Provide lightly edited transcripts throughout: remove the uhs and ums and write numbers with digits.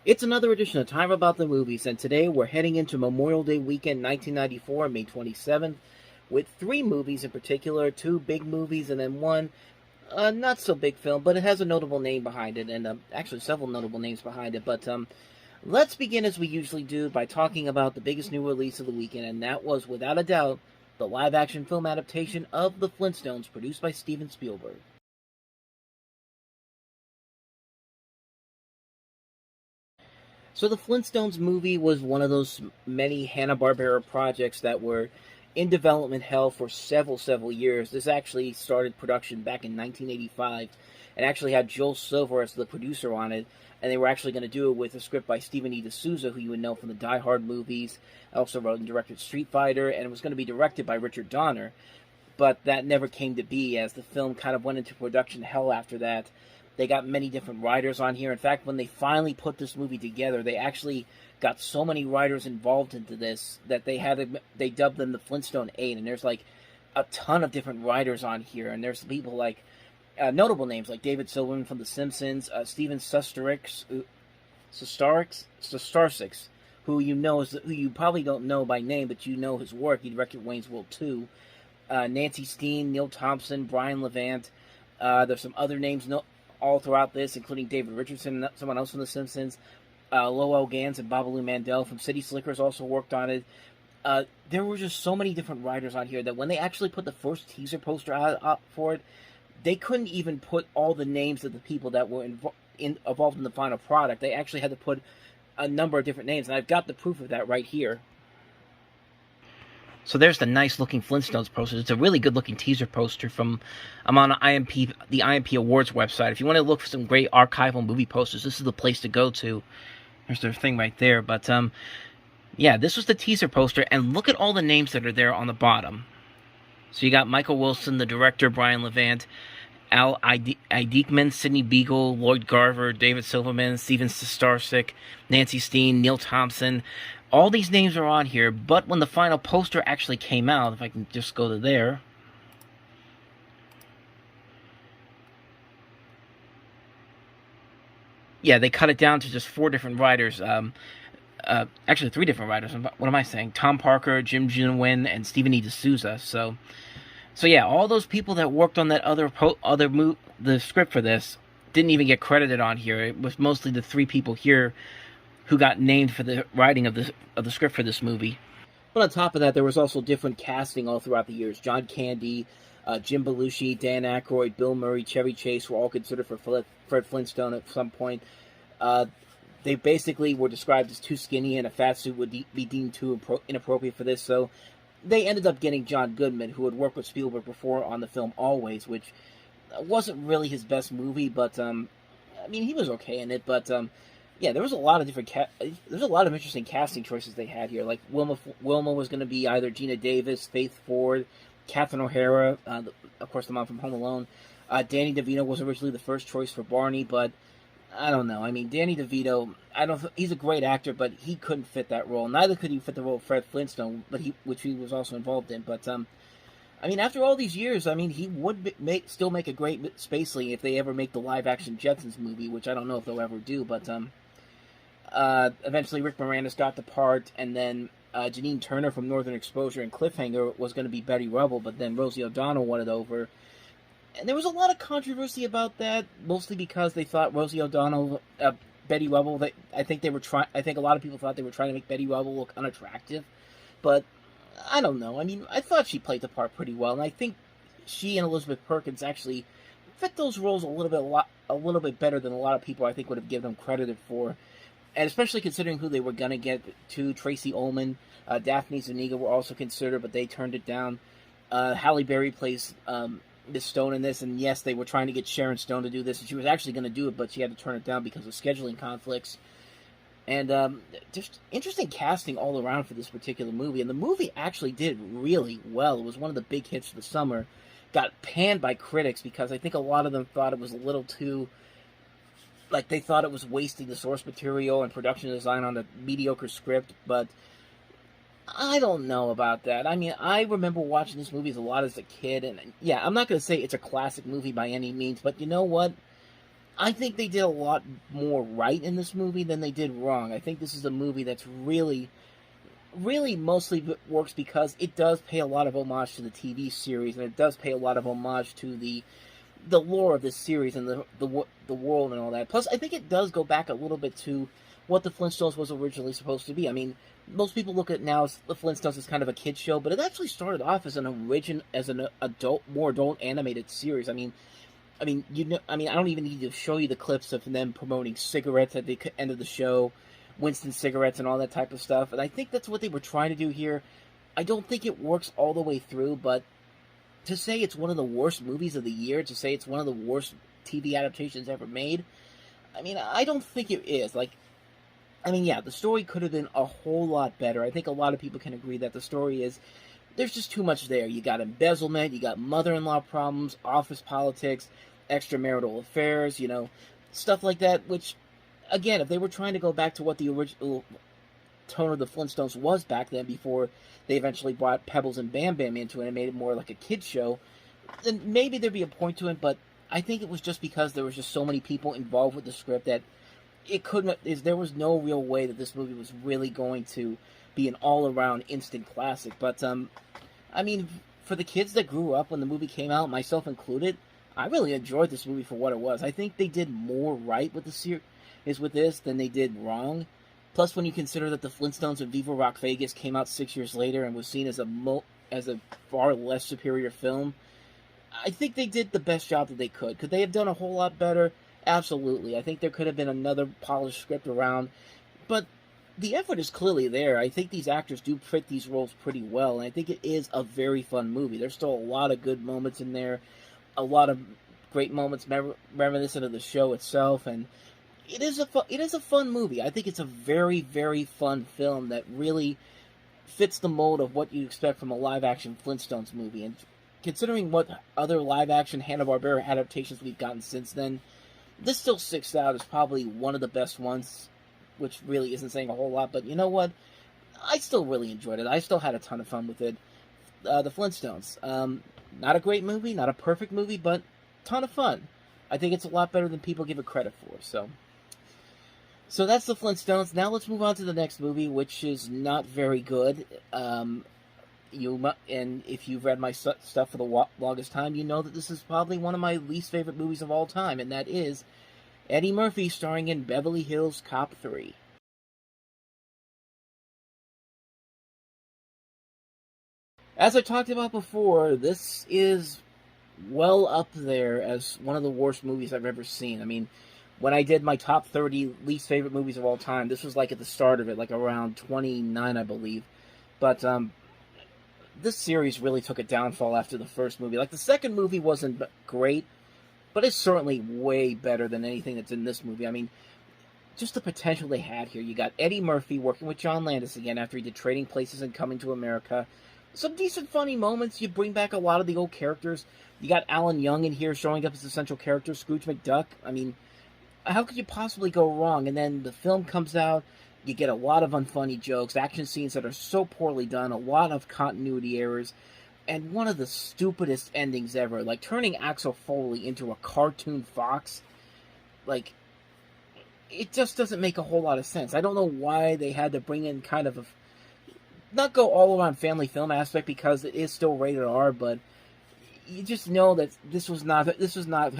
It's another edition of Time About the Movies, and today we're heading into Memorial Day weekend 1994, May 27th, with three movies in particular, two big movies and then one not so big film, but it has a notable name behind it, and actually several notable names behind it. But let's begin as we usually do by talking about the biggest new release of the weekend, and that was, without a doubt, the live-action film adaptation of The Flintstones, produced by Steven Spielberg. So the Flintstones movie was one of those many Hanna-Barbera projects that were in development hell for several years. This actually started production back in 1985 and actually had Joel Silver as the producer on it. And they were actually going to do it with a script by Stephen E. D'Souza, who you would know from the Die Hard movies. Also wrote and directed Street Fighter, and it was going to be directed by Richard Donner. But that never came to be, as the film kind of went into production hell after that. They got many different writers on here. In fact, when they finally put this movie together, they actually got so many writers involved into this that they dubbed them the Flintstone Eight. And there's like a ton of different writers on here. And there's people like notable names like David Silverman from The Simpsons, Steven Sustarix, who you probably don't know by name, but you know his work. He directed Wayne's World 2. Nancy Steen, Neil Thompson, Brian Levant. There's some other names all throughout this, including David Richardson, someone else from The Simpsons. Lowell Gans and Babalu Mandel from City Slickers also worked on it. There were just so many different writers on here that when they actually put the first teaser poster out for it, they couldn't even put all the names of the people that were involved in the final product. They actually had to put a number of different names, and I've got the proof of that right here. So there's the nice-looking Flintstones poster. It's a really good-looking teaser poster from... I'm on the IMP Awards website. If you want to look for some great archival movie posters, this is the place to go to. There's their thing right there. But, yeah, this was the teaser poster, and look at all the names that are there on the bottom. So you got Michael Wilson, the director, Brian Levant, Al Idikman, Sidney Beagle, Lloyd Garver, David Silverman, Steven Sustarsic, Nancy Steen, Neil Thompson. All these names are on here, but when the final poster actually came out, if I can just go to there, yeah, they cut it down to just 4 different writers. Actually, 3 different writers. What am I saying? Tom Parker, Jim Nguyen, and Stephen E. D'Souza. So yeah, all those people that worked on that the script for this didn't even get credited on here. It was mostly the 3 people here who got named for the writing of the script for this movie. But on top of that, there was also different casting all throughout the years. John Candy, Jim Belushi, Dan Aykroyd, Bill Murray, Chevy Chase were all considered for Fred Flintstone at some point. They basically were described as too skinny, and a fat suit would be deemed too inappropriate for this, so they ended up getting John Goodman, who had worked with Spielberg before on the film Always, which wasn't really his best movie, but, I mean, he was okay in it, but, yeah, there was a lot of interesting casting choices they had here. Like Wilma was going to be either Gina Davis, Faith Ford, Catherine O'Hara, of course the mom from Home Alone. Danny DeVito was originally the first choice for Barney, but I don't know. I mean, Danny DeVito, he's a great actor, but he couldn't fit that role. Neither could he fit the role of Fred Flintstone, which he was also involved in. But I mean, after all these years, I mean, he would still make a great Spacely if they ever make the live-action Jetsons movie, which I don't know if they'll ever do, but eventually Rick Moranis got the part, and then Janine Turner from Northern Exposure and Cliffhanger was going to be Betty Rubble, but then Rosie O'Donnell won it over. And there was a lot of controversy about that, mostly because they thought Rosie O'Donnell, Betty Rubble, I think a lot of people thought they were trying to make Betty Rubble look unattractive, but I don't know. I mean, I thought she played the part pretty well, and I think she and Elizabeth Perkins actually fit those roles a little bit better than a lot of people I think would have given them credit for. And especially considering who they were going to get to. Tracy Ullman, Daphne Zuniga were also considered, but they turned it down. Halle Berry plays Miss Stone in this, and yes, they were trying to get Sharon Stone to do this, and she was actually going to do it, but she had to turn it down because of scheduling conflicts. And just interesting casting all around for this particular movie, and the movie actually did really well. It was one of the big hits of the summer. Got panned by critics because I think a lot of them thought it was a little too... Like, they thought it was wasting the source material and production design on a mediocre script, but I don't know about that. I mean, I remember watching this movie a lot as a kid, and yeah, I'm not going to say it's a classic movie by any means, but you know what? I think they did a lot more right in this movie than they did wrong. I think this is a movie that's really mostly works because it does pay a lot of homage to the TV series, and it does pay a lot of homage to the lore of this series and the world and all that. Plus, I think it does go back a little bit to what the Flintstones was originally supposed to be. I mean, most people look at it now as the Flintstones as kind of a kid show, but it actually started off as an adult, more adult animated series. I don't even need to show you the clips of them promoting cigarettes at the end of the show, Winston cigarettes and all that type of stuff. And I think that's what they were trying to do here. I don't think it works all the way through, but to say it's one of the worst movies of the year, to say it's one of the worst TV adaptations ever made, I mean, I don't think it is. Yeah, the story could have been a whole lot better. I think a lot of people can agree that the story is, there's just too much there. You got embezzlement, you got mother-in-law problems, office politics, extramarital affairs, stuff like that, which, again, if they were trying to go back to what the original tone of the Flintstones was back then, before they eventually brought Pebbles and Bam Bam into it and made it more like a kid's show, then maybe there'd be a point to it, but I think it was just because there was just so many people involved with the script that there was no real way that this movie was really going to be an all-around instant classic. But, for the kids that grew up when the movie came out, myself included, I really enjoyed this movie for what it was. I think they did more right with the series with this than they did wrong. Plus, when you consider that the Flintstones and Viva Rock Vegas came out 6 years later and was seen as a far less superior film, I think they did the best job that they could. Could they have done a whole lot better? Absolutely. I think there could have been another polished script around, but the effort is clearly there. I think these actors do fit these roles pretty well, and I think it is a very fun movie. There's still a lot of good moments in there, a lot of great moments reminiscent of the show itself, and it is a fun movie. I think it's a very, very fun film that really fits the mold of what you expect from a live-action Flintstones movie. And considering what other live-action Hanna-Barbera adaptations we've gotten since then, this still sticks out as probably one of the best ones, which really isn't saying a whole lot, but you know what? I still really enjoyed it. I still had a ton of fun with it. The Flintstones. Not a great movie, not a perfect movie, but ton of fun. I think it's a lot better than people give it credit for, So that's the Flintstones. Now let's move on to the next movie, which is not very good. And if you've read my stuff for the longest time, you know that this is probably one of my least favorite movies of all time, and that is Eddie Murphy starring in Beverly Hills Cop 3. As I talked about before, this is well up there as one of the worst movies I've ever seen. I mean, when I did my top 30 least favorite movies of all time, this was like at the start of it, like around 29, I believe. But this series really took a downfall after the first movie. Like, the second movie wasn't great, but it's certainly way better than anything that's in this movie. I mean, just the potential they had here. You got Eddie Murphy working with John Landis again after he did Trading Places and Coming to America. Some decent, funny moments. You bring back a lot of the old characters. You got Alan Young in here showing up as the central character, Scrooge McDuck. I mean, how could you possibly go wrong? And then the film comes out, you get a lot of unfunny jokes, action scenes that are so poorly done, a lot of continuity errors, and one of the stupidest endings ever, like turning Axel Foley into a cartoon fox. Like, it just doesn't make a whole lot of sense. I don't know why they had to bring in kind of not go all around family film aspect, because it is still rated R, but you just know that this was not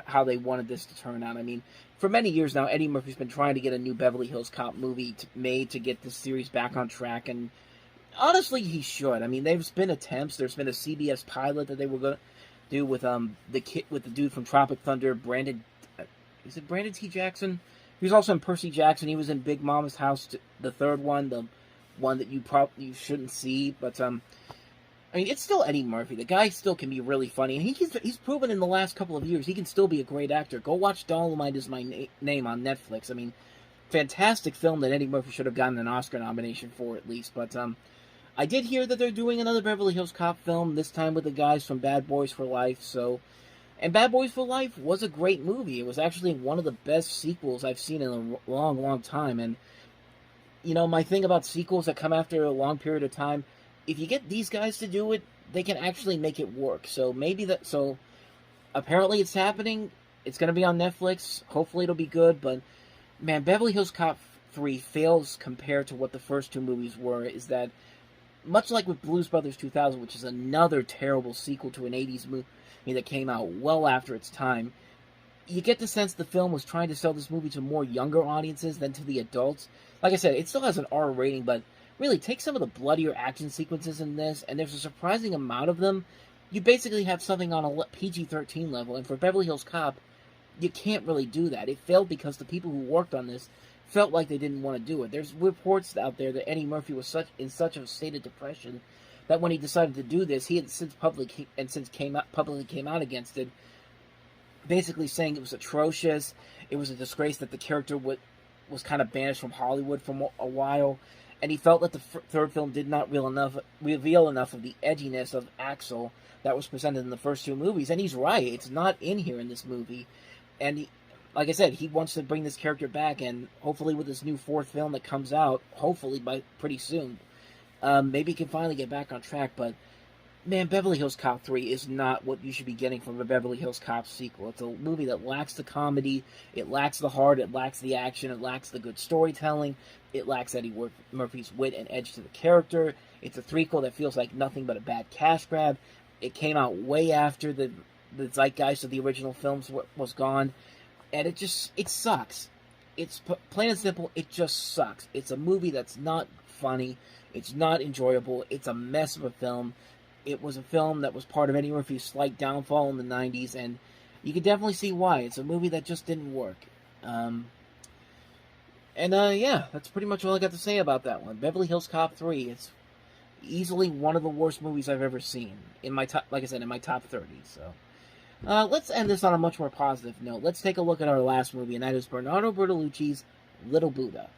how they wanted this to turn out. I mean, for many years now, Eddie Murphy's been trying to get a new Beverly Hills Cop movie made to get this series back on track, and honestly, he should. I mean, there's been attempts. There's been a CBS pilot that they were going to do with the dude from Tropic Thunder, Brandon. Is it Brandon T. Jackson? He was also in Percy Jackson. He was in Big Mama's House, the third one, the one that you shouldn't see, but I mean, it's still Eddie Murphy. The guy still can be really funny, and he's proven in the last couple of years he can still be a great actor. Go watch Dolomite Is My Name on Netflix. I mean, fantastic film that Eddie Murphy should have gotten an Oscar nomination for at least. But I did hear that they're doing another Beverly Hills Cop film, this time with the guys from Bad Boys for Life. And Bad Boys for Life was a great movie. It was actually one of the best sequels I've seen in a long, long time. And, you know, my thing about sequels that come after a long period of time, if you get these guys to do it, they can actually make it work. So apparently it's happening. It's going to be on Netflix. Hopefully it'll be good, but man, Beverly Hills Cop 3 fails compared to what the first two movies were, is that much like with Blues Brothers 2000, which is another terrible sequel to an 80s movie that came out well after its time, you get the sense the film was trying to sell this movie to more younger audiences than to the adults. Like I said, it still has an R rating, but really, take some of the bloodier action sequences in this, and there's a surprising amount of them. You basically have something on a PG-13 level, and for Beverly Hills Cop, you can't really do that. It failed because the people who worked on this felt like they didn't want to do it. There's reports out there that Eddie Murphy was in such a state of depression that when he decided to do this, he had publicly came out against it, basically saying it was atrocious. It was a disgrace that the character was kind of banished from Hollywood for a while, and he felt that the third film did not reveal enough of the edginess of Axel that was presented in the first two movies. And he's right; it's not in here in this movie. And like I said, he wants to bring this character back, and hopefully with this new fourth film that comes out, hopefully by pretty soon, maybe he can finally get back on track. But man, Beverly Hills Cop 3 is not what you should be getting from a Beverly Hills Cop sequel. It's a movie that lacks the comedy, it lacks the heart, it lacks the action, it lacks the good storytelling, it lacks Eddie Murphy's wit and edge to the character. It's a threequel that feels like nothing but a bad cash grab. It came out way after the zeitgeist of the original films was gone, and it sucks. It's plain and simple, it just sucks. It's a movie that's not funny, it's not enjoyable, it's a mess of a film. It was a film that was part of Eddie Murphy's slight downfall in the 90s, and you can definitely see why. It's a movie that just didn't work. Yeah, that's pretty much all I got to say about that one. Beverly Hills Cop 3, it's easily one of the worst movies I've ever seen. In my top, like I said, in my top 30. So, let's end this on a much more positive note. Let's take a look at our last movie, and that is Bernardo Bertolucci's Little Buddha.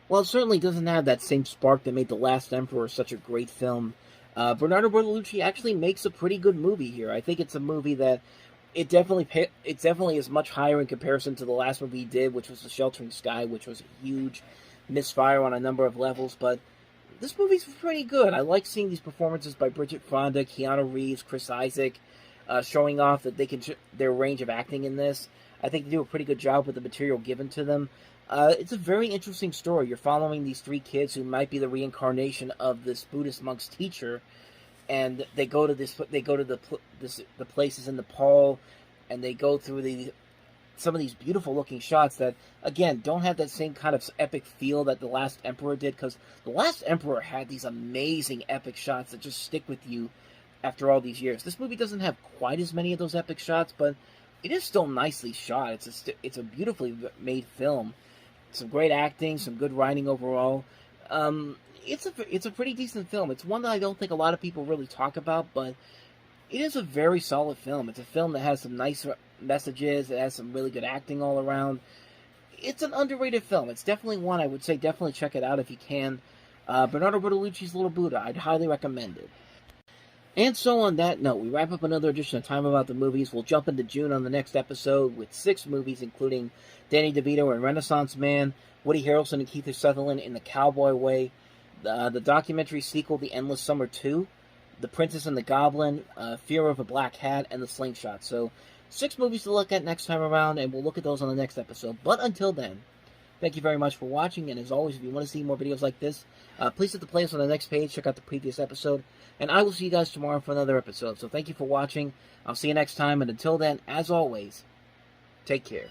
Well, it certainly doesn't have that same spark that made The Last Emperor such a great film. Bernardo Bertolucci actually makes a pretty good movie here. I think it's a movie that it definitely is much higher in comparison to the last movie he did, which was The Sheltering Sky, which was a huge misfire on a number of levels. But this movie's pretty good. I like seeing these performances by Bridget Fonda, Keanu Reeves, Chris Isaac, showing off that they can their range of acting in this. I think they do a pretty good job with the material given to them. It's a very interesting story. You're following these three kids who might be the reincarnation of this Buddhist monk's teacher, and they go to the places in Nepal, and they go through some of these beautiful looking shots that, again, don't have that same kind of epic feel that The Last Emperor did, because The Last Emperor had these amazing epic shots that just stick with you after all these years. This movie doesn't have quite as many of those epic shots, but it is still nicely shot. It's a beautifully made film. Some great acting, some good writing overall. It's a pretty decent film. It's one that I don't think a lot of people really talk about, but it is a very solid film. It's a film that has some nice messages. It has some really good acting all around. It's an underrated film. It's definitely one I would say definitely check it out if you can. Bernardo Bertolucci's Little Buddha. I'd highly recommend it. And so on that note, we wrap up another edition of Time About the Movies. We'll jump into June on the next episode with 6 movies, including Danny DeVito in Renaissance Man, Woody Harrelson and Keith Sutherland in The Cowboy Way, the documentary sequel The Endless Summer 2, The Princess and the Goblin, Fear of a Black Hat, and The Slingshot. So 6 movies to look at next time around, and we'll look at those on the next episode. But until then, thank you very much for watching, and as always, if you want to see more videos like this, please hit the playlist on the next page, check out the previous episode, and I will see you guys tomorrow for another episode. So thank you for watching, I'll see you next time, and until then, as always, take care.